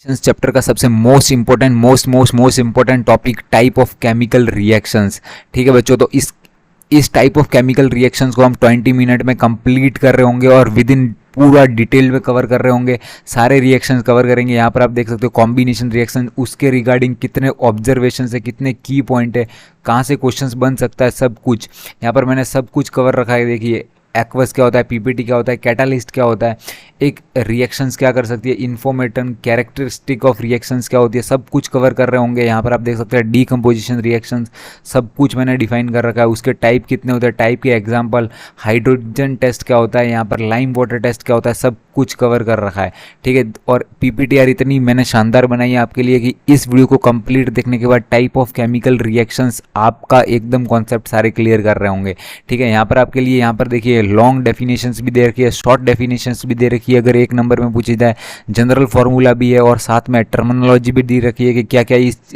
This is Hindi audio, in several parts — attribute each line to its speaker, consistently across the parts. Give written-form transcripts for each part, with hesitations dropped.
Speaker 1: चैप्टर का सबसे most important topic type of chemical reactions. ठीक है बच्चों, तो इस टाइप ऑफ केमिकल रिएक्शंस को हम 20 मिनट में कंप्लीट कर रहे होंगे और विद इन पूरा डिटेल में कवर कर रहे होंगे, सारे रिएक्शंस कवर करेंगे। यहाँ पर आप देख सकते हो कॉम्बिनेशन रिएक्शन, उसके रिगार्डिंग कितने ऑब्जर्वेशन है, कितने की पॉइंट है, कहाँ से क्वेश्चंस बन सकता है, सब कुछ यहाँ पर मैंने सब कुछ कवर रखा है। देखिए एक्वस क्या होता है, पीपीटी क्या होता है, कैटालिस्ट क्या होता है, एक रिएक्शंस क्या कर सकती है, इन्फॉर्मेटन कैरेक्टरिस्टिक ऑफ रिएक्शंस क्या होती है, सब कुछ कवर कर रहे होंगे। यहाँ पर आप देख सकते हैं डीकम्पोजिशन रिएक्शंस, सब कुछ मैंने डिफाइन कर रखा है। उसके टाइप कितने होते हैं, टाइप के एग्जाम्पल, हाइड्रोजन टेस्ट क्या होता है, यहाँ पर लाइम वाटर टेस्ट क्या होता है, सब कुछ कवर कर रखा है। ठीक है, और पीपीटी यार इतनी मैंने शानदार बनाई है आपके लिए कि इस वीडियो को कंप्लीट देखने के बाद टाइप ऑफ केमिकल रिएक्शंस आपका एकदम कॉन्सेप्ट सारे क्लियर कर रहे होंगे। ठीक है, यहाँ पर आपके लिए, यहाँ पर देखिए लॉन्ग डेफिनेशंस भी दे रखी है, शॉर्ट डेफिनेशंस भी दे रखी है अगर एक नंबर में पूछी जाए, जनरल फार्मूला भी है और साथ में टर्मिनोलॉजी भी दी रखी है कि क्या क्या इस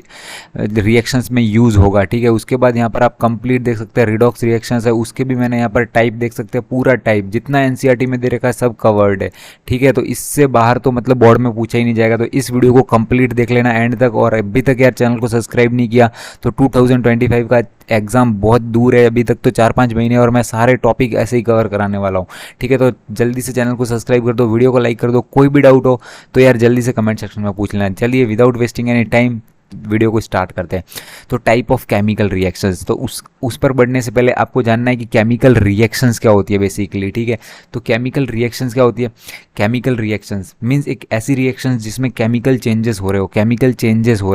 Speaker 1: रिएक्शंस में यूज़ होगा। ठीक है, उसके बाद यहाँ पर आप कंप्लीट देख सकते हैं रिडॉक्स रिएक्शंस है, उसके भी मैंने यहाँ पर टाइप देख सकते हैं, पूरा टाइप जितना एनसीईआरटी में दे रखा है सब कवर्ड है। ठीक है, तो इससे बाहर तो मतलब बोर्ड में पूछा ही नहीं जाएगा। तो इस वीडियो को कंप्लीट देख लेना एंड तक, और अभी तक यार चैनल को सब्सक्राइब नहीं किया तो 2025 का एग्ज़ाम बहुत दूर है, अभी तक तो 4-5 महीने और मैं सारे टॉपिक ऐसे ही कवर कराने वाला हूँ। ठीक है, तो जल्दी से चैनल को सब्सक्राइब कर दो, वीडियो को लाइक कर दो, कोई भी डाउट हो तो यार जल्दी से कमेंट सेक्शन में पूछ लेना। चलिए without wasting any time video को स्टार्ट करते हैं। तो टाइप ऑफ केमिकल रिएक्शंस, तो उस पर बढ़ने से पहले आपको जानना है कि केमिकल रिएक्शंस क्या होती है बेसिकली। ठीक है, तो केमिकल रिएक्शंस क्या होती है, केमिकल रिएक्शंस मींस एक ऐसी रिएक्शंस जिसमें केमिकल चेंजेस हो रहे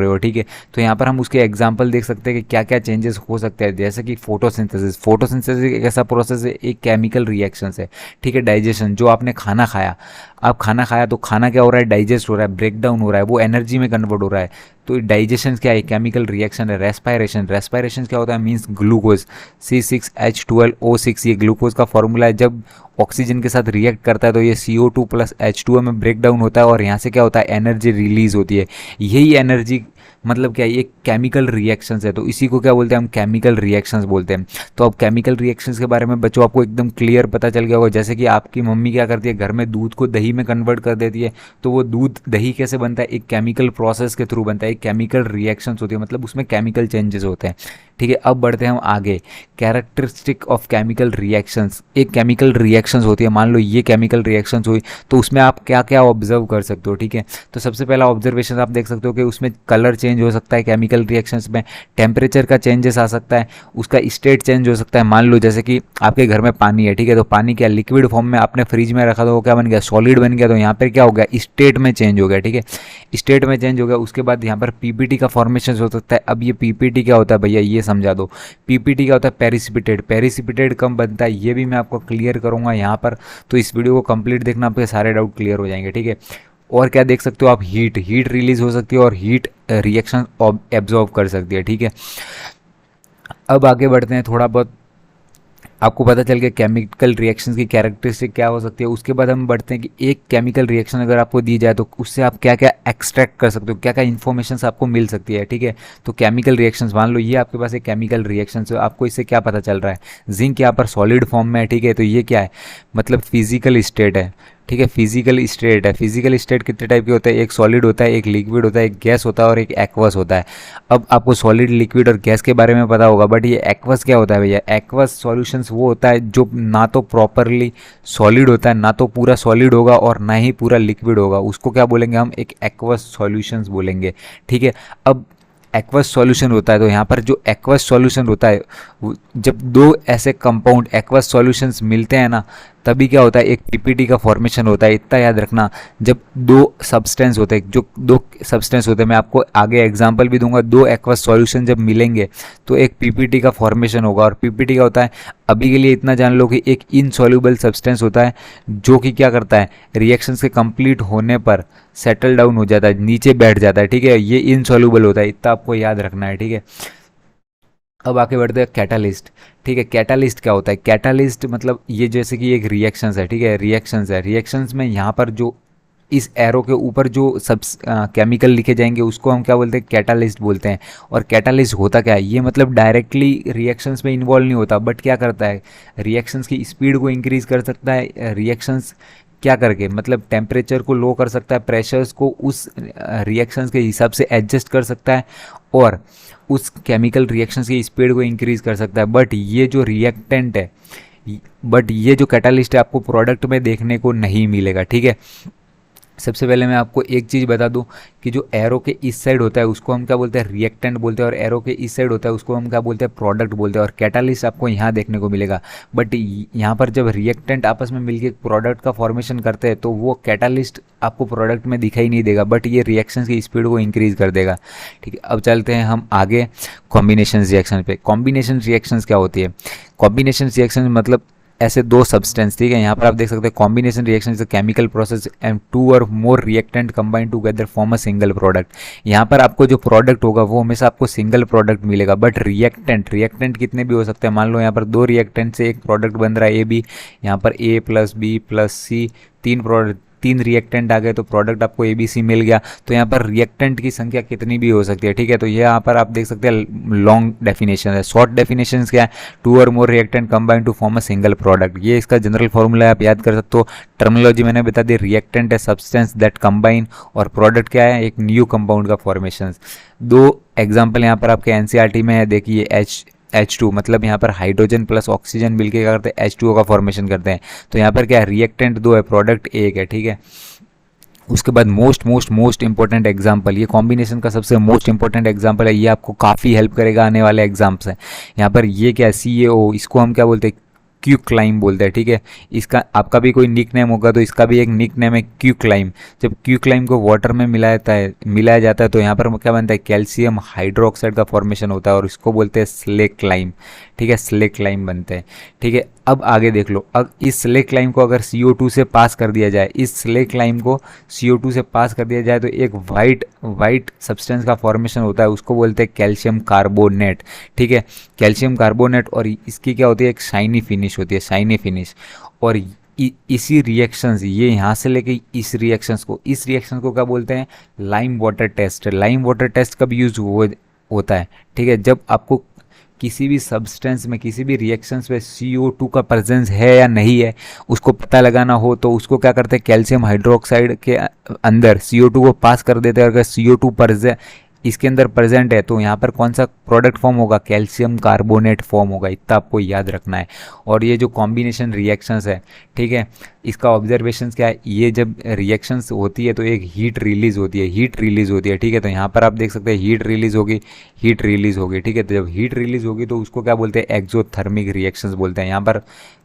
Speaker 1: हो। ठीक है, तो यहाँ पर हम उसके एग्जांपल देख सकते हैं कि क्या क्या चेंजेस हो सकते हैं, जैसे कि फोटोसिंथेसिस एक ऐसा प्रोसेस है, एक केमिकल रिएक्शंस है। ठीक है, डाइजेशन, जो आपने खाना खाया, आप खाना खाया तो खाना क्या हो रहा है, डाइजेस्ट हो रहा है, ब्रेक डाउन हो रहा है, वो एनर्जी में कन्वर्ट हो रहा है। तो डाइजेशन क्या है, केमिकल रिएक्शन है। रेस्पायरेशन क्या होता है, मींस ग्लूकोज C6H12O6, ये ग्लूकोज का फॉर्मूला है। जब ऑक्सीजन के साथ रिएक्ट करता है तो ये CO2 + H2O में ब्रेक डाउन होता है और यहाँ से क्या होता है, एनर्जी रिलीज होती है। यही एनर्जी मतलब क्या है, ये केमिकल रिएक्शंस है। तो इसी को क्या बोलते हैं, हम केमिकल रिएक्शंस बोलते हैं। तो अब केमिकल रिएक्शंस के बारे में बच्चों आपको एकदम क्लियर पता चल गया होगा। जैसे कि आपकी मम्मी क्या करती है, घर में दूध को दही में कन्वर्ट कर देती है, तो वो दूध दही कैसे बनता है, एक केमिकल प्रोसेस के थ्रू बनता है, एक केमिकल रिएक्शंस होती है, मतलब उसमें केमिकल चेंजेस होते हैं। ठीक है, अब बढ़ते हैं हम आगे। कैरेक्टरिस्टिक ऑफ केमिकल रिएक्शंस, एक केमिकल रिएक्शंस होती है, मान लो ये केमिकल रिएक्शंस हुई तो उसमें आप क्या क्या ऑब्जर्व कर सकते हो। ठीक है, तो सबसे पहला ऑब्जर्वेशन आप देख सकते हो कि उसमें कलर चेंज हो सकता है केमिकल रिएक्शंस में, टेम्परेचर का चेंजेस आ सकता है, उसका स्टेट चेंज हो सकता है। मान लो जैसे कि आपके घर में पानी है, ठीक है, तो पानी क्या लिक्विड फॉर्म में आपने फ्रिज में रखा तो वो क्या बन गया, सॉलिड बन गया। तो यहाँ पर क्या हो गया, स्टेट में चेंज हो गया। ठीक है, स्टेट में चेंज हो गया। उसके बाद यहाँ पर पीपीटी का फॉर्मेशन हो सकता है। अब ये पीपीटी क्या होता है भैया, ये समझा दो। पीपीटी क्या होता है, पेरिसिपिटेट कम बनता है, ये भी मैं आपको क्लियर करूँगा यहाँ पर। तो इस वीडियो को कंप्लीट देखना, आपके सारे डाउट क्लियर हो जाएंगे। ठीक है, और क्या देख सकते हो आप, हीट रिलीज हो सकती है और हीट रिएक्शन एब्जॉर्ब कर सकती है। ठीक है, अब आगे बढ़ते हैं, थोड़ा बहुत आपको पता चल गया केमिकल रिएक्शंस की कैरेक्टरिस्टिक क्या हो सकती है। उसके बाद हम बढ़ते हैं कि एक केमिकल रिएक्शन अगर आपको दी जाए तो उससे आप क्या क्या एक्सट्रैक्ट कर सकते हो, क्या क्या इन्फॉर्मेशन आपको मिल सकती है। ठीक है, तो केमिकल रिएक्शंस, मान लो ये आपके पास एक केमिकल रिएक्शन है, आपको इससे क्या पता चल रहा है, जिंक यहाँ पर सॉलिड फॉर्म में है। ठीक है, तो ये क्या है, मतलब फिजिकल स्टेट है। ठीक है, फिजिकल स्टेट है। फिजिकल स्टेट कितने टाइप के होते हैं, एक सॉलिड होता है, एक लिक्विड होता है, एक गैस होता है और एक एक्वस होता है। अब आपको सॉलिड, लिक्विड और गैस के बारे में पता होगा, बट ये एक्वस क्या होता है भैया, एक्वस सॉल्यूशंस वो होता है जो ना तो प्रॉपरली सॉलिड होता है, ना तो पूरा सॉलिड होगा और ना ही पूरा लिक्विड होगा, उसको क्या बोलेंगे हम, एक एक्वस सॉल्यूशंस बोलेंगे। ठीक है, अब एक्वस सॉल्यूशन होता है, तो यहाँ पर जो एक्वस सॉल्यूशन होता है, जब दो ऐसे कंपाउंड एक्वस सॉल्यूशंस मिलते हैं ना, तभी क्या होता है, एक पीपीटी का फॉर्मेशन होता है। इतना याद रखना, जब दो सब्सटेंस होते हैं, जो दो सब्सटेंस होते हैं, मैं आपको आगे एग्जांपल भी दूंगा, दो एक्वस सॉल्यूशन जब मिलेंगे तो एक पीपीटी का फॉर्मेशन होगा। और पीपीटी क्या होता है, अभी के लिए इतना जान लो कि एक इनसॉल्युबल सब्सटेंस होता है जो कि क्या करता है, रिएक्शंस के कंप्लीट होने पर सेटल डाउन हो जाता है, नीचे बैठ जाता है। ठीक है, ये इनसॉल्युबल होता है, इतना आपको याद रखना है। ठीक है, अब आगे बढ़ते हैं कैटालिस्ट। ठीक है, कैटालिस्ट क्या होता है, कैटालिस्ट मतलब ये जैसे कि एक रिएक्शंस है। ठीक है, रिएक्शंस में यहाँ पर जो इस एरो के ऊपर जो सब केमिकल लिखे जाएंगे उसको हम क्या बोलते हैं, कैटालिस्ट बोलते हैं। और कैटालिस्ट होता क्या है, ये मतलब डायरेक्टली रिएक्शंस में इन्वॉल्व नहीं होता, बट क्या करता है, रिएक्शंस की स्पीड को इंक्रीज कर सकता है, रिएक्शंस क्या करके, मतलब टेम्परेचर को लो कर सकता है, प्रेशर्स को उस रिएक्शंस के हिसाब से एडजस्ट कर सकता है और उस केमिकल रिएक्शंस की स्पीड को इंक्रीज कर सकता है। बट ये जो रिएक्टेंट है, बट ये जो कैटालिस्ट है आपको प्रोडक्ट में देखने को नहीं मिलेगा। ठीक है, सबसे पहले मैं आपको एक चीज़ बता दूं कि जो एरो के इस साइड होता है उसको हम क्या बोलते हैं, रिएक्टेंट बोलते हैं, और एरो के इस साइड होता है उसको हम क्या बोलते हैं, प्रोडक्ट बोलते हैं। और कैटालिस्ट आपको यहाँ देखने को मिलेगा। बट यहाँ पर जब रिएक्टेंट आपस में मिलकर प्रोडक्ट का फॉर्मेशन करते हैं तो वो कैटालिस्ट आपको प्रोडक्ट में दिखाई नहीं देगा, बट ये रिएक्शन की स्पीड को इंक्रीज कर देगा। ठीक है, अब चलते हैं हम आगे कॉम्बिनेशन रिएक्शन पे। कॉम्बिनेशन रिएक्शंस क्या होती है? कॉम्बिनेशन रिएक्शन मतलब ऐसे दो सब्सटेंस, ठीक है, यहाँ पर आप देख सकते हैं combination reaction is a chemical process and two और more reactant combine together form a single product. यहाँ पर आपको जो प्रोडक्ट होगा वो हमेशा आपको सिंगल प्रोडक्ट मिलेगा। बट रिएक्टेंट कितने भी हो सकते हैं। मान लो यहाँ पर दो रिएक्टेंट से एक प्रोडक्ट बन रहा है ए बी, यहाँ पर ए प्लस बी प्लस सी, तीन रिएक्टेंट आ गए तो प्रोडक्ट आपको ए बी सी मिल गया। तो यहाँ पर रिएक्टेंट की संख्या कितनी भी हो सकती है। ठीक है, तो ये यहाँ पर आप देख सकते हैं लॉन्ग डेफिनेशन है। शॉर्ट डेफिनेशन क्या है? टू और more reactant combine to form a single product. ये इसका जनरल फॉर्मूला आप याद कर सकते हो। टर्मिनोलॉजी मैंने बता दी, रिएक्टेंट है सब्सटेंस दैट कंबाइन, और प्रोडक्ट क्या है? एक न्यू कंपाउंड का फॉर्मेशन। दो एग्जाम्पल यहाँ पर आपके एनसीईआरटी में है, देखिए H2 मतलब यहाँ पर हाइड्रोजन प्लस ऑक्सीजन मिलके क्या करते हैं, H2O का फॉर्मेशन करते हैं। तो यहाँ पर क्या है, रिएक्टेंट दो है, प्रोडक्ट एक है। ठीक है, उसके बाद मोस्ट इंपॉर्टेंट एग्जाम्पल, ये कॉम्बिनेशन का सबसे मोस्ट इंपॉर्टेंट एग्जाम्पल है, ये आपको काफ़ी हेल्प करेगा आने वाले एग्जाम्स हैं। यहाँ पर ये क्या है, CaO, इसको हम क्या बोलते हैं, क्यूक्लाइम बोलते हैं। ठीक है, इसका आपका भी कोई निक नेम होगा तो इसका भी एक निक नेम है क्यूक्लाइम। जब क्यूक्लाइम को वाटर में मिलाया जाता है तो यहाँ पर क्या बनता है, कैल्शियम हाइड्रोक्साइड का फॉर्मेशन होता है और इसको बोलते हैं स्लेक लाइम। ठीक है, स्लेक लाइम बनते हैं। ठीक है, अब आगे देख लो, अब इस स्लेक लाइम को अगर CO2 से पास कर दिया जाए, इस स्लेक लाइम को CO2 से पास कर दिया जाए तो एक वाइट सब्सटेंस का फॉर्मेशन होता है, उसको बोलते हैं कैल्शियम कार्बोनेट। ठीक है, कैल्शियम कार्बोनेट, और इसकी क्या होती है, एक शाइनी फिनिश होती है, शाइनी फिनिश। और इसी रिएक्शंस, ये यहाँ से लेके इस रिएक्शन को क्या बोलते हैं, lime water test. Lime water test कब यूज होता है? ठीक है, जब आपको किसी भी सब्सटेंस में, किसी भी रिएक्शंस में CO2 का प्रेजेंस है या नहीं है उसको पता लगाना हो तो उसको क्या करते हैं, कैल्शियम हाइड्रोक्साइड के अंदर CO2 को पास कर देते हैं। अगर CO2 इसके अंदर प्रेजेंट है तो यहाँ पर कौन सा प्रोडक्ट फॉर्म होगा, कैल्शियम कार्बोनेट फॉर्म होगा। इतना आपको याद रखना है। और ये जो कॉम्बिनेशन रिएक्शंस है, ठीक है, इसका ऑब्जर्वेशंस क्या है, ये जब रिएक्शंस होती है तो एक हीट रिलीज होती है। ठीक है, तो यहाँ पर आप देख सकते हैं हीट रिलीज होगी। ठीक है, तो जब हीट रिलीज होगी तो उसको क्या बोलते हैं, एक्सोथर्मिक रिएक्शंस बोलते हैं।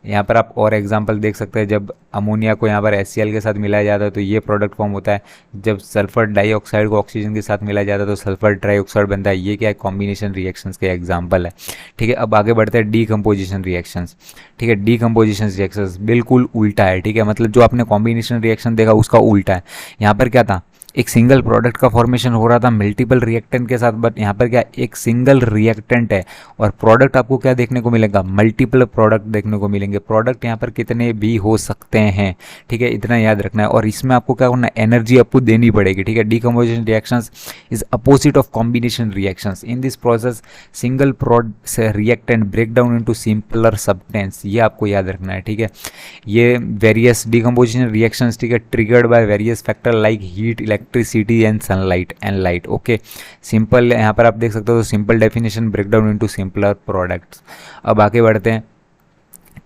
Speaker 1: यहाँ पर आप और एग्जांपल देख सकते हैं, जब अमोनिया को यहाँ पर HCl के साथ मिलाया जाता है तो ये प्रोडक्ट फॉर्म होता है। जब सल्फर डाइऑक्साइड को ऑक्सीजन के साथ मिलाया जाता है तो सल्फर ट्राइऑक्साइड बनता है। ये क्या है, कॉम्बिनेशन रिएक्शंस के एग्जाम्पल है। ठीक है, अब आगे बढ़ते हैं डीकम्पोजिशन रिएक्शंस। ठीक है, डीकम्पोजिशन रिएक्शंस बिल्कुल उल्टा है। ठीक है, मतलब जो आपने कॉम्बिनेशन रिएक्शन देखा उसका उल्टा है। यहाँ पर क्या था, एक सिंगल प्रोडक्ट का फॉर्मेशन हो रहा था मल्टीपल रिएक्टेंट के साथ, बट यहाँ पर क्या, एक सिंगल रिएक्टेंट है और प्रोडक्ट आपको क्या देखने को मिलेगा, मल्टीपल प्रोडक्ट देखने को मिलेंगे। प्रोडक्ट यहाँ पर कितने भी हो सकते हैं। ठीक है, इतना याद रखना है। और इसमें आपको क्या करना है, एनर्जी आपको देनी पड़ेगी। ठीक है, decomposition reactions is opposite of combination reactions. In this process single reactant break down into simpler substance. ये आपको याद रखना है। ठीक है, ये वेरियस डीकम्पोजिशन रिएक्शंस, ठीक है, triggered by various factor like heat, electricity and sunlight and light. Okay, simple यहाँ पर आप देख सकते हो, तो simple definition, break down into simpler products. अब आगे बढ़ते हैं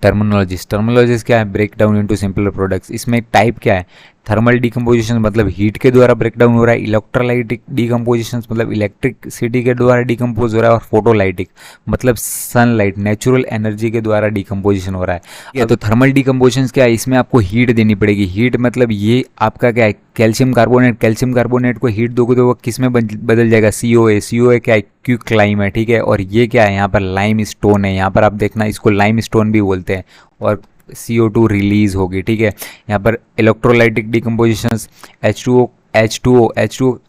Speaker 1: टर्मिनोलॉजीज क्या है, break down into simpler products. इसमें टाइप क्या है, थर्मल डिकम्पोजिशन मतलब हीट के द्वारा ब्रेक डाउन हो रहा है, इलेक्ट्रोलाइटिक डिकम्पोजिशन मतलब इलेक्ट्रिसिटी के द्वारा डिकम्पोज हो रहा है, और फोटोलाइटिक मतलब सनलाइट नेचुरल एनर्जी के द्वारा डिकम्पोजिशन हो रहा है। तो थर्मल डिकम्पोजिशन क्या है, इसमें आपको हीट देनी पड़ेगी। हीट मतलब ये आपका क्या है, कैल्शियम कार्बोनेट को हीट दोगे तो वो किस में बदल जाएगा, COA क्या है, क्यूक्लाइम है। ठीक है, और ये क्या है, यहाँ पर लाइम स्टोन है। यहाँ पर आप देखना, इसको लाइम स्टोन भी बोलते हैं। और CO2 रिलीज होगी। ठीक है, यहाँ पर इलेक्ट्रोलाइटिक डिकम्पोजिशंस H2O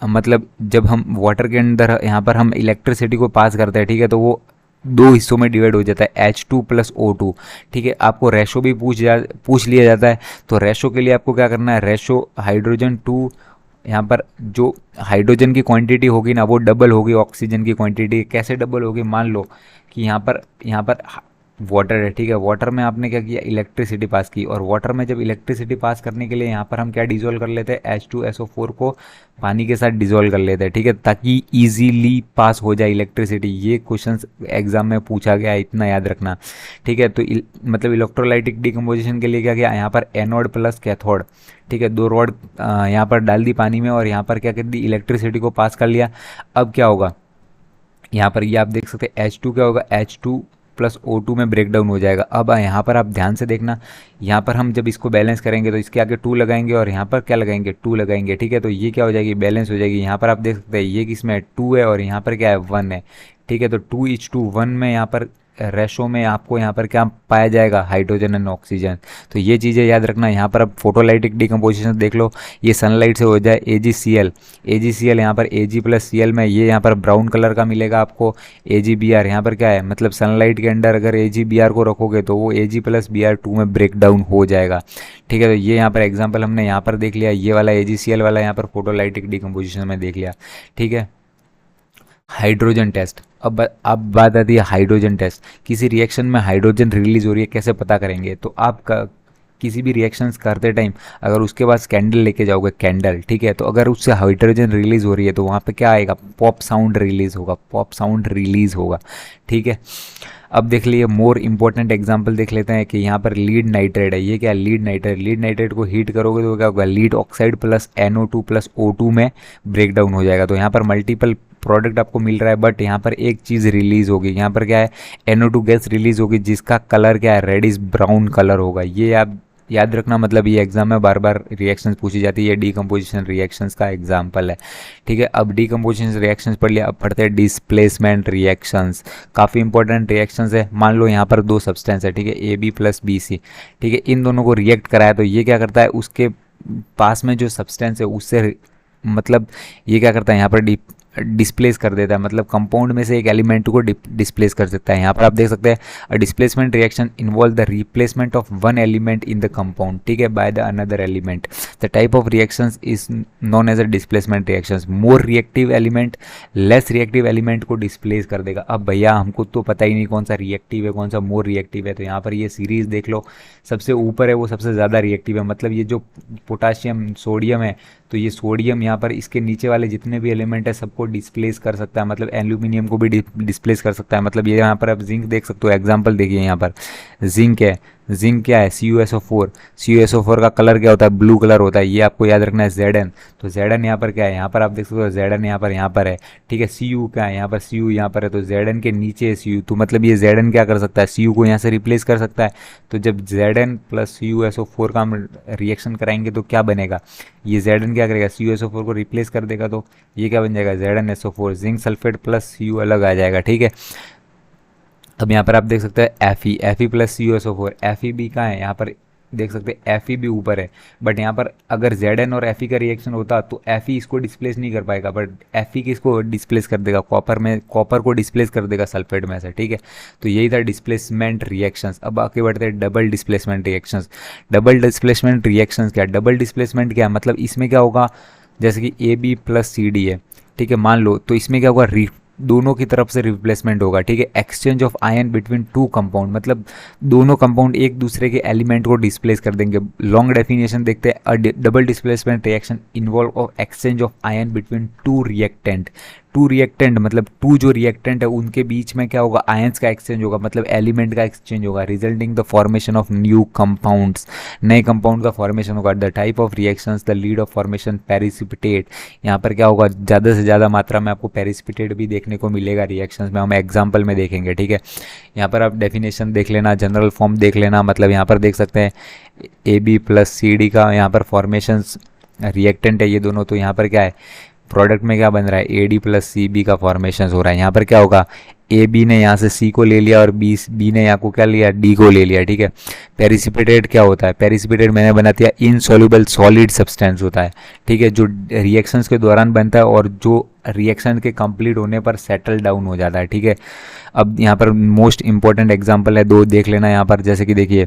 Speaker 1: मतलब जब हम वाटर के अंदर यहाँ पर हम इलेक्ट्रिसिटी को पास करते हैं, ठीक है, तो वो दो हिस्सों में डिवाइड हो जाता है, H2 + O2। ठीक है, आपको रेशो भी पूछ लिया जाता है। तो रेशो के लिए आपको क्या करना है, रेशो हाइड्रोजन टू, यहाँ पर जो हाइड्रोजन की क्वांटिटी होगी ना वो डबल होगी ऑक्सीजन की क्वांटिटी। कैसे डबल होगी, मान लो कि यहाँ पर वाटर है, ठीक है। वाटर में आपने क्या किया, इलेक्ट्रिसिटी पास की, और वाटर में जब इलेक्ट्रिसिटी पास करने के लिए यहाँ पर हम क्या डिजोल्व कर लेते हैं, H2SO4 को पानी के साथ डिजोल्व कर लेते हैं, ठीक है, ताकि इजीली पास हो जाए इलेक्ट्रिसिटी। ये क्वेश्चन एग्जाम में पूछा गया है, इतना याद रखना, ठीक है। तो मतलब इलेक्ट्रोलाइटिक डिकम्पोजिशन के लिए क्या किया, यहाँ पर एनोड प्लस कैथोड, ठीक है, दो रॉड यहाँ पर डाल दी पानी में, और यहाँ पर क्या कर दी, इलेक्ट्रिसिटी को पास कर लिया। अब क्या होगा, यहाँ पर ये आप देख सकते हैं H2 क्या होगा, H2 प्लस O2 में ब्रेक डाउन हो जाएगा। अब यहाँ पर आप ध्यान से देखना, यहाँ पर हम जब इसको बैलेंस करेंगे तो इसके आगे 2 लगाएंगे और यहाँ पर क्या लगाएंगे, 2 लगाएंगे, ठीक है। तो ये क्या हो जाएगी, बैलेंस हो जाएगी। यहाँ पर आप देख सकते हैं ये किस में है, 2 है, और यहाँ पर क्या है, 1 है, ठीक है। तो 2:1 में यहाँ पर रेशो में आपको यहाँ पर क्या पाया जाएगा, हाइड्रोजन एंड ऑक्सीजन। तो ये चीज़ें याद रखना। यहाँ पर अब फोटोलाइटिक डिकम्पोजिशन देख लो, ये सनलाइट से हो जाए AgCl, AgCl यहाँ पर Ag प्लस Cl में, ये यहाँ पर ब्राउन कलर का मिलेगा आपको AgBr। यहाँ पर क्या है, मतलब सनलाइट के अंदर अगर AgBr को रखोगे तो वो Ag प्लस Br2 में ब्रेक डाउन हो जाएगा, ठीक है। तो ये यहाँ पर एग्जाम्पल हमने यहाँ पर देख लिया, ये वाला AgCl वाला यहाँ पर फोटोलाइटिक डिकम्पोजिशन में देख लिया, ठीक है। हाइड्रोजन टेस्ट, अब बात आती है हाइड्रोजन टेस्ट। किसी रिएक्शन में हाइड्रोजन रिलीज हो रही है, कैसे पता करेंगे, तो आप किसी भी रिएक्शंस करते टाइम अगर उसके पास कैंडल लेके जाओगे, कैंडल, ठीक है, तो अगर उससे हाइड्रोजन रिलीज हो रही है तो वहाँ पे क्या आएगा, पॉप साउंड रिलीज होगा, पॉप साउंड रिलीज होगा, ठीक है। अब देख लिए मोर इंपॉर्टेंट एग्जांपल देख लेते हैं कि यहाँ पर लीड नाइट्रेट है, ये क्या है, लीड नाइट्रेट। लीड नाइट्रेट को हीट करोगे तो क्या होगा, lead oxide plus NO2 plus O2 में ब्रेक डाउन हो जाएगा। तो यहाँ पर मल्टीपल प्रोडक्ट आपको मिल रहा है, बट यहाँ पर एक चीज़ रिलीज होगी, यहाँ पर क्या है, NO2 गैस रिलीज होगी, जिसका कलर क्या है, रेडिश ब्राउन कलर होगा। ये आप याद रखना, मतलब ये एग्जाम में बार बार रिएक्शंस पूछी जाती है, ये डीकम्पोजिशन रिएक्शंस का एग्जाम्पल है, ठीक है। अब डीकम्पोजिशन रिएक्शंस पढ़ लिया, अब पढ़ते हैं डिस्प्लेसमेंट रिएक्शंस। काफ़ी इंपॉर्टेंट रिएक्शंस है। मान लो यहाँ पर 2 सब्सटेंस है, ठीक है, AB प्लस BC, ठीक है, इन दोनों को रिएक्ट कराया तो ये क्या करता है, उसके पास में जो सब्सटेंस है उससे मतलब ये क्या करता है, यहाँ पर डिस्प्लेस कर देता है, मतलब कंपाउंड में से एक एलिमेंट को डिस्प्लेस कर सकता है। यहाँ पर आप देख सकते हैं a displacement reaction involve the replacement of one element in the compound, ठीक है, by the another element. The type of reactions is known as a displacement reactions. More reactive element less reactive element को डिस्प्लेस कर देगा। अब भैया हमको तो पता ही नहीं कौन सा रिएक्टिव है, कौन सा मोर रिएक्टिव है, तो यहाँ पर ये सीरीज देख लो, सबसे ऊपर है वो सबसे ज़्यादा रिएक्टिव है। मतलब ये जो पोटाशियम सोडियम है, तो ये सोडियम यहाँ पर इसके नीचे वाले जितने भी एलिमेंट है सबको डिस्प्लेस कर सकता है, मतलब एल्यूमिनियम को भी डिस्प्लेस कर सकता है। मतलब ये यहाँ पर आप जिंक देख सकते हो, एग्जांपल देखिए यहाँ पर जिंक है, जिंक क्या है, CuSO4। CuSO4 का कलर क्या होता है, ब्लू कलर होता है, ये आपको याद रखना है Zn। तो Zn यहाँ पर क्या है, यहाँ पर आप देख सकते हो Zn यहाँ पर है, ठीक है। Cu क्या है, यहाँ पर Cu यहाँ पर है, तो Zn के नीचे है Cu, तो मतलब ये Zn क्या कर सकता है, Cu को यहाँ से रिप्लेस कर सकता है। तो जब Zn प्लस CuSO4 का हम रिएक्शन कराएंगे तो क्या बनेगा, ये Zn क्या करेगा, CuSO4 को रिप्लेस कर देगा, तो ये क्या बन जाएगा, ZnSO4, zinc sulphate plus Cu अलग आ जाएगा, ठीक है। अब यहाँ पर आप देख सकते हैं Fe प्लस CuSO4, Fe भी कहाँ है, यहाँ पर देख सकते हैं Fe भी ऊपर है, बट यहाँ पर अगर Zn और Fe का रिएक्शन होता तो Fe इसको डिस्प्लेस नहीं कर पाएगा, बट Fe किसको डिस्प्लेस कर देगा, कॉपर को डिस्प्लेस कर देगा सल्फेट में से, ठीक है। तो यही था डिस्प्लेसमेंट रिएक्शंस। अब आगे बढ़ते हैं double displacement reactions. Double displacement reactions क्या है, डबल डिस्प्लेसमेंट क्या है, मतलब इसमें क्या होगा, जैसे कि AB प्लस CD है, ठीक है, मान लो, तो इसमें क्या होगा, दोनों की तरफ से रिप्लेसमेंट होगा, ठीक है। Exchange of ion between 2 compound, मतलब दोनों कंपाउंड एक दूसरे के एलिमेंट को डिस्प्लेस कर देंगे। लॉन्ग डेफिनेशन देखते हैं, double displacement reaction involve of exchange of ion between 2 reactant. 2 reactant मतलब 2 जो रिएक्टेंट है उनके बीच में क्या होगा, आयंस का एक्सचेंज होगा, मतलब एलिमेंट का एक्सचेंज होगा, resulting the formation of new compounds, नए कंपाउंड का फॉर्मेशन होगा। The type of reactions, the lead of formation precipitate. यहाँ पर क्या होगा, ज़्यादा से ज़्यादा मात्रा में आपको पेरिसिपिटेट भी देखने को मिलेगा रिएक्शंस में, हम एग्जाम्पल में देखेंगे, ठीक है। यहाँ पर आप डेफिनेशन देख लेना, जनरल फॉर्म देख लेना, मतलब यहाँ पर देख सकते हैं AB प्लस CD का यहाँ पर फॉर्मेशंस रिएक्टेंट है ये दोनों, तो यहाँ पर क्या है, प्रोडक्ट में क्या बन रहा है, AD प्लस CB का फॉर्मेशन हो रहा है। यहाँ पर क्या होगा, AB ने यहाँ से C को ले लिया और B ने यहाँ को क्या लिया, D को ले लिया, ठीक है। पेरिसिपिटेट क्या होता है, पेरिसिपिटेट मैंने बना दिया इनसॉल्युबल सॉलिड सब्सटेंस होता है, ठीक है, जो रिएक्शंस के दौरान बनता है और जो रिएक्शन के कंप्लीट होने पर सेटल डाउन हो जाता है, ठीक है। अब यहाँ पर मोस्ट इंपॉर्टेंट एग्जाम्पल है 2 देख लेना यहाँ पर, जैसे कि देखिए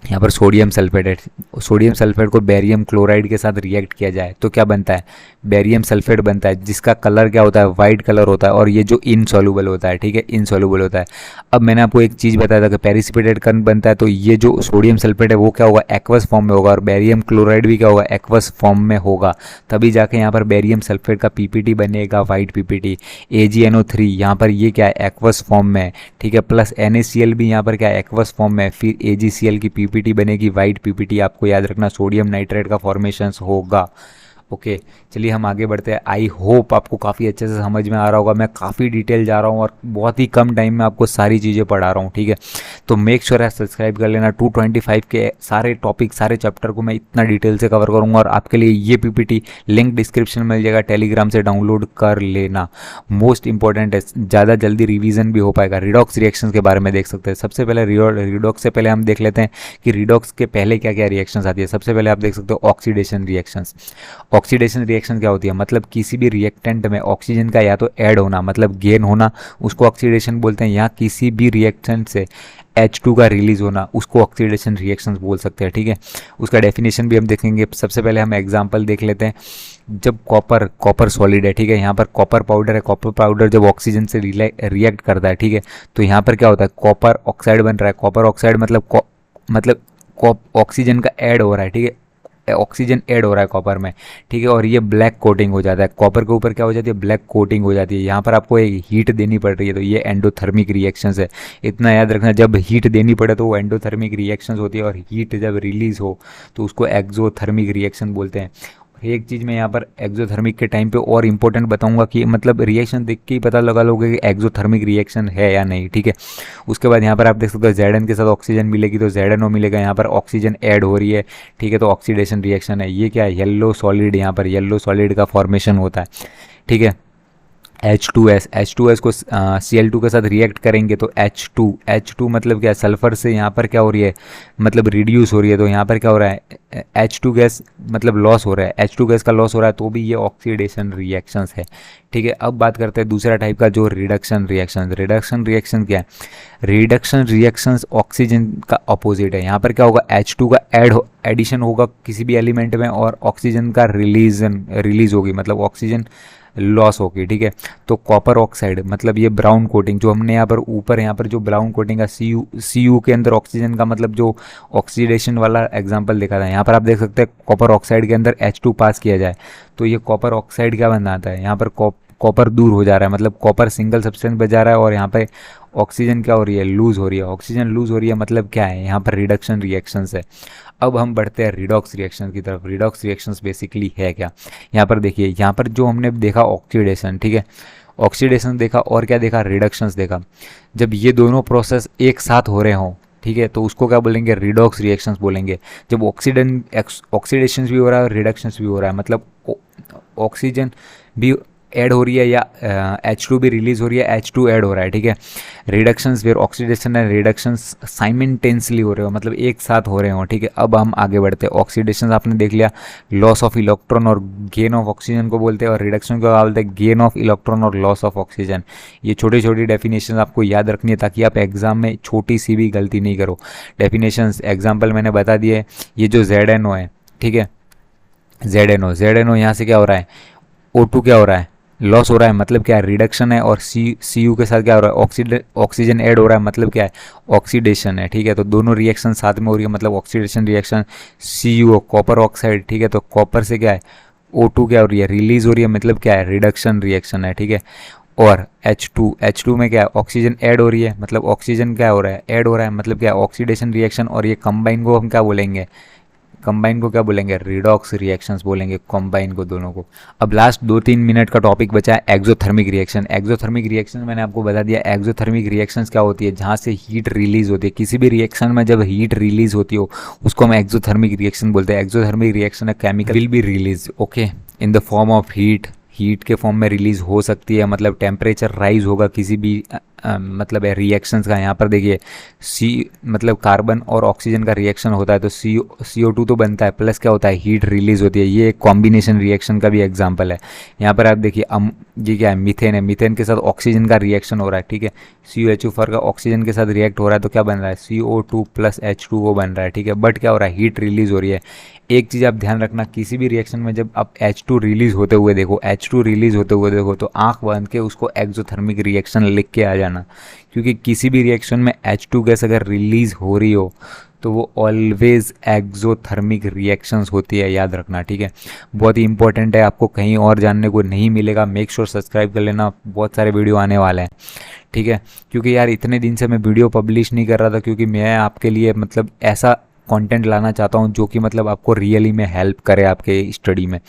Speaker 1: यहाँ पर सोडियम सल्फेट है, सोडियम सल्फेट को बेरियम क्लोराइड के साथ रिएक्ट किया जाए तो क्या बनता है, बेरियम सल्फेट बनता है, जिसका कलर क्या होता है, वाइट कलर होता है, और ये जो इनसॉल्युबल होता है, ठीक है, इनसॉल्युबल होता है। अब मैंने आपको एक चीज़ बताया था कि पेरिसिपिटेट कण बनता है, तो ये जो सोडियम सल्फेट है वो क्या होगा, एक्वस फॉर्म में होगा, और बेरियम क्लोराइड भी क्या होगा, एक्वस फॉर्म में होगा, तभी जाके यहाँ पर बेरियम सल्फेट का पीपीटी बनेगा, वाइट पीपीटी। AgNO3 यहाँ पर ये क्या है, एक्वस फॉर्म में है, ठीक है, प्लस NaCl भी यहाँ पर क्या है, एक्वस फॉर्म में है, फिर AgCl की पीपीटी बनेगी, वाइट पीपीटी। आपको याद रखना सोडियम नाइट्रेट का फॉर्मेशन होगा। ओके, चलिए हम आगे बढ़ते हैं। आई होप आपको काफ़ी अच्छे से समझ में आ रहा होगा। मैं काफ़ी डिटेल जा रहा हूँ और बहुत ही कम टाइम में आपको सारी चीज़ें पढ़ा रहा हूँ, ठीक है। तो मेक श्योर है सब्सक्राइब कर लेना। 225 के सारे टॉपिक, सारे चैप्टर को मैं इतना डिटेल से कवर करूँगा, और आपके लिए ये पीपीटी लिंक डिस्क्रिप्शन में मिल जाएगा, टेलीग्राम से डाउनलोड कर लेना। मोस्ट इंपॉर्टेंट है, ज़्यादा जल्दी रिवीजन भी हो पाएगा। रिडॉक्स रिएक्शन के बारे में देख सकते हैं। सबसे पहले रिडॉक्स से पहले हम देख लेते हैं कि रिडॉक्स के पहले क्या क्या रिएक्शंस आती है। सबसे पहले आप देख सकते हो ऑक्सीडेशन रिएक्शंस। ऑक्सीडेशन रिएक्शन क्या होती है, मतलब किसी भी रिएक्टेंट में ऑक्सीजन का या तो ऐड होना, मतलब गेन होना, उसको ऑक्सीडेशन बोलते हैं, या किसी भी रिएक्टेंट से H2 का रिलीज होना, उसको ऑक्सीडेशन रिएक्शंस बोल सकते हैं, ठीक है। उसका डेफिनेशन भी हम देखेंगे। सबसे पहले हम एग्जांपल देख लेते हैं। जब कॉपर सॉलिड है, ठीक है, यहाँ पर कॉपर पाउडर है, कॉपर पाउडर जब ऑक्सीजन से रिएक्ट करता है, ठीक है, तो यहाँ पर क्या होता है, कॉपर ऑक्साइड बन रहा है। कॉपर ऑक्साइड मतलब ऑक्सीजन का ऐड हो रहा है, ठीक है, ऑक्सीजन ऐड हो रहा है कॉपर में, ठीक है, और ये ब्लैक कोटिंग हो जाता है। कॉपर के ऊपर क्या हो जाती है, ब्लैक कोटिंग हो जाती है। यहाँ पर आपको एक हीट देनी पड़ रही है, तो ये एंडोथर्मिक रिएक्शंस है। इतना याद रखना, जब हीट देनी पड़े तो वो एंडोथर्मिक रिएक्शंस होती है, और हीट जब रिलीज हो तो उसको एक्सोथर्मिक रिएक्शन बोलते हैं। एक चीज़ मैं यहाँ पर एक्सोथर्मिक के टाइम पे और इम्पोर्टेंट बताऊंगा कि मतलब रिएक्शन देख के ही पता लगा लोगे कि एक्सोथर्मिक रिएक्शन है या नहीं, ठीक है। उसके बाद यहाँ पर आप देख सकते हो ZN के साथ ऑक्सीजन मिलेगी तो ZNO मिलेगा, यहाँ पर ऑक्सीजन ऐड हो रही है, ठीक है, तो ऑक्सीडेशन रिएक्शन है। ये क्या है, येलो सॉलिड, यहाँ पर येलो सॉलिड का फॉर्मेशन होता है, ठीक है। H2S को Cl2 के साथ रिएक्ट करेंगे तो H2 मतलब क्या है, सल्फर से यहाँ पर क्या हो रही है, मतलब रिड्यूस हो रही है, तो यहाँ पर क्या हो रहा है, H2 गैस मतलब लॉस हो रहा है, H2 गैस का लॉस हो रहा है, तो भी ये ऑक्सीडेशन रिएक्शंस है, ठीक है। अब बात करते हैं दूसरा टाइप का, जो रिडक्शन रिएक्शन। रिडक्शन रिएक्शन क्या है, रिडक्शन रिएक्शंस ऑक्सीजन का अपोजिट है। यहाँ पर क्या होगा, H2 का एडिशन होगा किसी भी एलिमेंट में, और ऑक्सीजन का रिलीज होगी, मतलब ऑक्सीजन लॉस होगी, ठीक है। तो कॉपर ऑक्साइड मतलब ये ब्राउन कोटिंग जो हमने यहाँ पर जो ब्राउन कोटिंग का सी यू के अंदर ऑक्सीजन का मतलब जो ऑक्सीडेशन वाला एग्जांपल देखा था, यहाँ पर आप देख सकते हैं कॉपर ऑक्साइड के अंदर H2 पास किया जाए तो ये कॉपर ऑक्साइड क्या बनाता है, यहाँ पर कॉपर दूर हो जा रहा है, मतलब कॉपर सिंगल सब्सटेंस बच जा रहा है, और यहाँ पे ऑक्सीजन क्या हो रही है, लूज हो रही है। ऑक्सीजन लूज हो रही है मतलब क्या है, यहाँ पर रिडक्शन रिएक्शंस है। अब हम बढ़ते हैं रिडॉक्स रिएक्शन की तरफ। रिडॉक्स रिएक्शंस बेसिकली है क्या, यहाँ पर देखिए, यहाँ पर जो हमने देखा ऑक्सीडेशन, ठीक है, ऑक्सीडेशन देखा, और क्या देखा, रिडक्शंस देखा। जब ये दोनों प्रोसेस एक साथ हो रहे हों, ठीक है, तो उसको क्या बोलेंगे, रिडॉक्स रिएक्शंस बोलेंगे। जब ऑक्सीडेशन भी हो रहा है और रिडक्शंस भी हो रहा है, मतलब ऑक्सीजन भी ऐड हो रही है या H2 भी रिलीज हो रही है, H2 ऐड हो रहा है, ठीक है। रिडक्शंस फिर ऑक्सीडेशन एंड रिडक्शंस साइमल्टेनियसली हो रहे हो, मतलब एक साथ हो रहे हो, ठीक है। अब हम आगे बढ़ते हैं। ऑक्सीडेशन आपने देख लिया, लॉस ऑफ इलेक्ट्रॉन और गेन ऑफ ऑक्सीजन को बोलते हैं, और रिडक्शन को बोलते हैं गेन ऑफ इलेक्ट्रॉन और लॉस ऑफ ऑक्सीजन। ये छोटी छोटी डेफिनेशन आपको याद रखनी है ताकि आप एग्जाम में छोटी सी भी गलती नहीं करो। डेफिनेशन एग्जाम्पल मैंने बता दिए। ये जो ZNO है, ठीक है, ZNO यहाँ से क्या हो रहा है, O2 क्या हो रहा है, लॉस हो रहा है, मतलब क्या है, रिडक्शन है, और CU के साथ क्या हो रहा है, ऑक्सीजन ऐड हो रहा है, मतलब क्या है, ऑक्सीडेशन है, ठीक है। तो दोनों रिएक्शन साथ में हो रही है, मतलब oxidation reaction. CuO copper oxide, ठीक है, तो कॉपर से क्या है, O2 क्या हो रही है, रिलीज हो रही है, मतलब क्या है, रिडक्शन रिएक्शन है, ठीक है। और H2 में क्या है, ऑक्सीजन ऐड हो रही है, मतलब ऑक्सीजन क्या हो रहा है, ऐड हो रहा है, मतलब क्या है, ऑक्सीडेशन रिएक्शन। और ये कंबाइन को हम क्या बोलेंगे, कंबाइन को क्या बोलेंगे, रिडॉक्स रिएक्शंस बोलेंगे कंबाइन को, दोनों को। अब लास्ट 2-3 मिनट का टॉपिक बचा है एक्सोथर्मिक रिएक्शन। एक्सोथर्मिक रिएक्शन मैंने आपको बता दिया। एक्सोथर्मिक रिएक्शंस क्या होती है, जहाँ से हीट रिलीज होती है। किसी भी रिएक्शन में जब हीट रिलीज होती हो उसको हम एक्सोथर्मिक रिएक्शन बोलते हैं। एक्सोथर्मिक रिएक्शन है chemical will be release, okay, in the form of heat के फॉर्म में रिलीज हो सकती है, मतलब टेम्परेचर राइज होगा किसी भी मतलब है रिएक्शंस का। यहाँ पर देखिए सी मतलब कार्बन और ऑक्सीजन का रिएक्शन होता है तो CO2 तो बनता है, प्लस क्या होता है, हीट रिलीज होती है। ये एक कॉम्बिनेशन रिएक्शन का भी एग्जांपल है। यहाँ पर आप देखिए ये क्या है, मीथेन है, मीथेन के साथ ऑक्सीजन का रिएक्शन हो रहा है, ठीक है। COH4 का ऑक्सीजन के साथ रिएक्ट हो रहा है तो क्या बन रहा है, CO2 प्लस H2O बन रहा है, ठीक है। बट क्या हो रहा है, हीट रिलीज हो रही है। एक चीज़ आप ध्यान रखना, किसी भी रिएक्शन में जब आप H2 रिलीज होते हुए देखो, H2 रिलीज होते हुए देखो तो आंख बंद के उसको एक्सोथर्मिक रिएक्शन लिख के आ जाना, क्योंकि किसी भी रिएक्शन में H2 गैस अगर रिलीज हो रही हो तो वो ऑलवेज एक्सोथर्मिक रिएक्शंस होती है, याद रखना, ठीक है। बहुत ही इंपॉर्टेंट है, आपको कहीं और जानने को नहीं मिलेगा। मेक श्योर सब्सक्राइब कर लेना, बहुत सारे वीडियो आने वाले हैं, ठीक है। क्योंकि यार इतने दिन से मैं वीडियो पब्लिश नहीं कर रहा था, क्योंकि मैं आपके लिए मतलब ऐसा कंटेंट लाना चाहता हूँ जो कि मतलब आपको रियली में हेल्प करे आपके स्टडी में।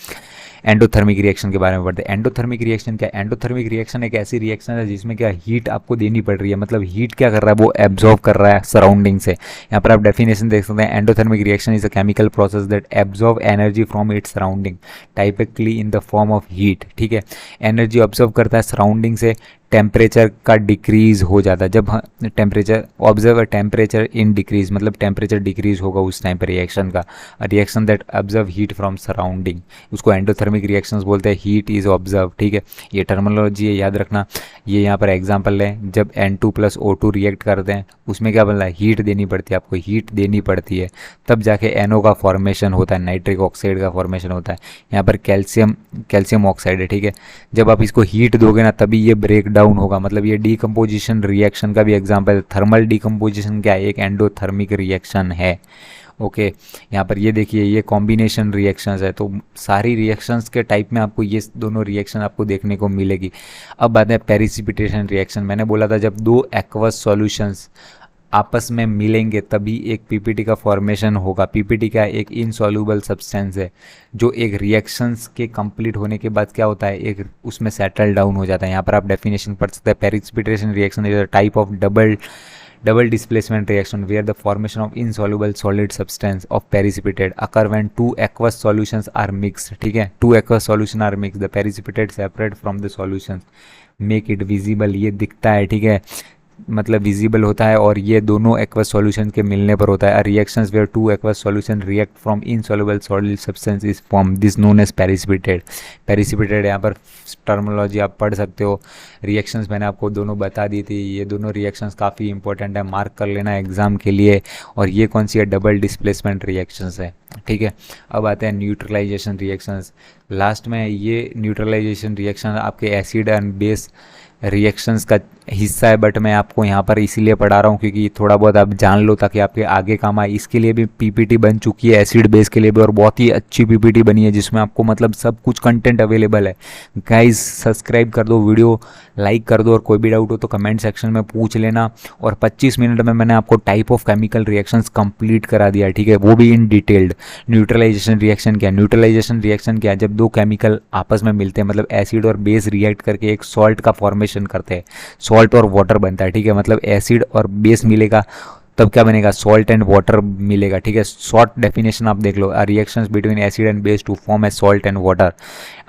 Speaker 1: एंडोथर्मिक रिएक्शन के बारे में पढ़ते हैं। एंडोथर्मिक रिएक्शन क्या है? एंडोथर्मिक रिएक्शन एक ऐसी रिएक्शन है जिसमें क्या हीट आपको देनी पड़ रही है, मतलब हीट क्या कर रहा है, वो एब्जॉर्ब कर रहा है सराउंडिंग से। यहाँ पर आप डेफिनेशन देख सकते हैं, endothermic reaction is a chemical process that absorb energy from its surrounding typically in the form of heat, ठीक है। एनर्जी ऑब्जर्व करता है सराउंडिंग से, टेम्परेचर का डिक्रीज हो जाता है जब temperature observe temperature in decrease, मतलब टेम्परेचर डिक्रीज होगा उस टाइम पर रिएक्शन का। Reaction that observe heat from surrounding, उसको एंडोथर्मिक रिएक्शंस बोलते हैं। हीट इज ऑब्जर्व, ठीक है, ये टर्मिनोलॉजी है, याद रखना। ये यहाँ पर एग्जांपल है, जब N2 प्लस O2 रिएक्ट करते हैं उसमें क्या बन रहा है, हीट देनी पड़ती है, आपको हीट देनी पड़ती है, तब जाके NO का फॉर्मेशन होता है, नाइट्रिक ऑक्साइड का फॉर्मेशन होता है। यहाँ पर कैल्शियम ऑक्साइड है, ठीक है। जब आप इसको हीट दोगे ना तभी ये ब्रेक डाउन होगा, मतलब ये डीकम्पोजिशन रिएक्शन का भी एग्जांपल है। थर्मल डीकम्पोजिशन क्या है, एक एंडोथर्मिक रिएक्शन है, ओके। यहाँ पर ये देखिए, ये कॉम्बिनेशन रिएक्शंस है, तो सारी रिएक्शंस के टाइप में आपको ये दोनों रिएक्शन आपको देखने को मिलेगी। अब बात है प्रेसिपिटेशन रिएक्शन। मैंने बोला था जब दो एक्वस सॉल्यूशंस आपस में मिलेंगे तभी एक पीपीटी का फॉर्मेशन होगा। पीपीटी का एक इनसॉल्यूबल सब्सटेंस है जो एक रिएक्शंस के कंप्लीट होने के बाद क्या होता है, एक उसमें सेटल डाउन हो जाता है। यहाँ पर आप डेफिनेशन पढ़ सकते हैं, precipitation reaction is a type of double displacement reaction where the formation of insoluble solid substance of precipitate occur when two aqueous solutions are mixed, ठीक है। two aqueous solution are mixed, the precipitate separate from the solutions make it visible, ये दिखता है, ठीक है, मतलब विजिबल होता है, और ये दोनों एक्वस सॉल्यूशन के मिलने पर होता है। Reactions where two aqueous solution react from insoluble solid substance is form, this known as precipitate. Precipitate यहाँ पर टर्मिनोलॉजी आप पढ़ सकते हो। रिएक्शंस मैंने आपको दोनों बता दी थी, ये दोनों रिएक्शंस काफ़ी इंपॉर्टेंट है, मार्क कर लेना एग्जाम के लिए। और ये कौन सी है, डबल डिस्प्लेसमेंट रिएक्शंस है, ठीक है। अब आते हैं न्यूट्रलाइजेशन रिएक्शंस। लास्ट में ये न्यूट्रलाइजेशन रिएक्शन आपके एसिड एंड बेस रिएक्शंस का हिस्सा है, बट मैं आपको यहाँ पर इसीलिए पढ़ा रहा हूँ क्योंकि थोड़ा बहुत आप जान लो ताकि आपके आगे काम आए। इसके लिए भी पीपीटी बन चुकी है, एसिड बेस के लिए भी, और बहुत ही अच्छी पीपीटी बनी है जिसमें आपको मतलब सब कुछ कंटेंट अवेलेबल है। गाइस सब्सक्राइब कर दो, वीडियो लाइक कर दो, और कोई भी डाउट हो तो कमेंट सेक्शन में पूछ लेना। और 25 मिनट में मैंने आपको type of chemical reactions complete करा दिया, ठीक है, वो भी इन डिटेल्ड। न्यूट्रलाइजेशन रिएक्शन क्या है? न्यूट्रलाइजेशन रिएक्शन क्या है? जब दो केमिकल आपस में मिलते हैं, मतलब एसिड और बेस रिएक्ट करके एक सॉल्ट का फॉर्मेशन करते हैं, सॉल्ट और वाटर बनता है, ठीक है, मतलब एसिड और बेस मिलेगा तब क्या बनेगा, सॉल्ट एंड वाटर मिलेगा, ठीक है। शॉर्ट डेफिनेशन आप देख लो, reactions between acid and base to form a salt and water.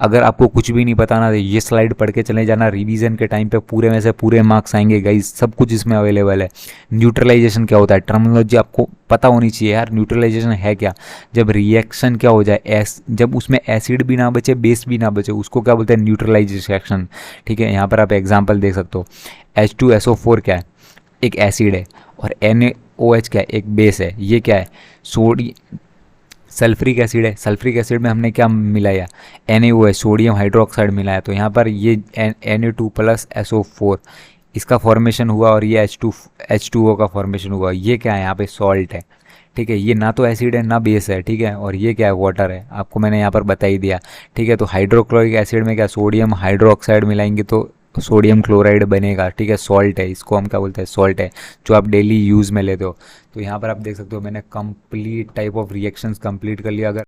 Speaker 1: अगर आपको कुछ भी नहीं पता ना तो ये स्लाइड पढ़ के चले जाना, रिवीजन के टाइम पे पूरे में से पूरे मार्क्स आएंगे गाइस, सब कुछ इसमें अवेलेबल है। न्यूट्रलाइजेशन क्या होता है, टर्मिनोलॉजी आपको पता होनी चाहिए यार। न्यूट्रलाइजेशन है क्या, जब रिएक्शन क्या हो जाए, जब उसमें एसिड भी ना बचे बेस भी ना बचे, उसको क्या बोलते हैं, न्यूट्रलाइजेशन, ठीक है। यहाँ पर आप एग्जाम्पल देख सकते हो, H2SO4 क्या है, एक एसिड है, और NaOH क्या है, एक बेस है। ये क्या है, सल्फ्रिक एसिड है। सल्फ्रिक एसिड में हमने क्या मिलाया, NaOH, सोडियम हाइड्रोक्साइड मिलाया, तो यहाँ पर ये Na2 प्लस SO4 इसका फॉर्मेशन हुआ, और ये H2O का फॉर्मेशन हुआ। ये क्या है, यहाँ पे सॉल्ट है, ठीक है। ये ना तो एसिड है ना बेस है, ठीक है, और ये क्या है, वाटर है, आपको मैंने यहाँ पर बता ही दिया, ठीक है। तो हाइड्रोक्लोरिक एसिड में क्या, सोडियम हाइड्रोक्साइड मिलाएंगे तो सोडियम क्लोराइड बनेगा, ठीक है, सॉल्ट है, इसको हम क्या बोलते हैं, सॉल्ट है, जो आप डेली यूज़ में लेते हो। तो यहाँ पर आप देख सकते हो मैंने complete type of reactions complete कर लिया। अगर